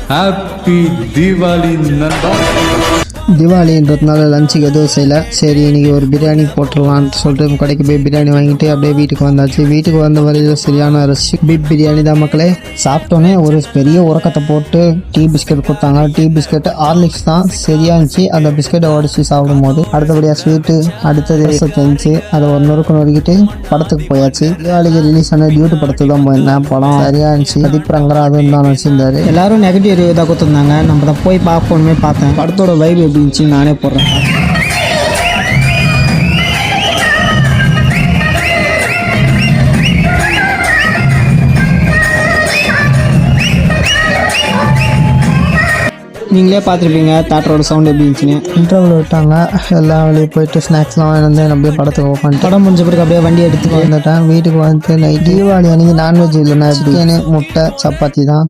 Happy Deepavali நண்பா. தீபாவளின்றதுனால லஞ்சுக்கு எதுவும் செய்யலை. சரி இன்னைக்கு ஒரு பிரியாணி போட்டுடலான்னு சொல்லிட்டு கடைக்கு போய் பிரியாணி வாங்கிட்டு அப்படியே வீட்டுக்கு வந்தாச்சு. வீட்டுக்கு வந்த வரையில் சரியான ரஷ். பீப் பிரியாணி தான் மக்களே. சாப்பிட்டோன்னே ஒரு பெரிய உறக்கத்தை போட்டு டீ பிஸ்கட் கொடுத்தாங்க. டீ பிஸ்கட் ஹார்லிக்ஸ் தான், சரியா இருந்துச்சு. அந்த பிஸ்கட்டை உடச்சி சாப்பிடும் போது அடுத்தபடியாக ஸ்வீட்டு, அடுத்தது செஞ்சு அதை ஒரு நொறுக்கு நொறுக்கிட்டு படத்துக்கு போயாச்சு. தீபாவளிக்கு ரிலீஸ் ஆன டியூட்டி படத்துக்கு தான் போயிருந்தேன். படம் சரியா இருந்துச்சு. பிரதிப் தான் வச்சிருந்தாரு. எல்லாரும் நெகட்டிவ் ரிவ்யூ தான் கொடுத்துருந்தாங்க. நம்ம தான் போய் பார்ப்போமே பார்த்தேன். படத்தோட வைப் எப்படி இருந்துச்சு நானே போடுறேன். நீங்களே பார்த்துருப்பீங்க தேட்டரோட சவுண்ட் எப்படி இருந்துச்சுன்னு. இன்டர்வல் விட்டாங்க. எல்லா வெளியே போயிட்டு ஸ்நாக்ஸ்லாம் வாங்கி வந்து அப்படியே படத்துக்கு ஓப்பன். படம் முடிஞ்ச பிறகு அப்படியே வண்டி எடுத்துட்டு வந்துட்டேன். வீட்டுக்கு வந்து நைட் தீபாவளி அன்னைக்கு நான்வெஜ் இல்லைன்னா சிக்கனு, முட்டை, சப்பாத்தி தான்.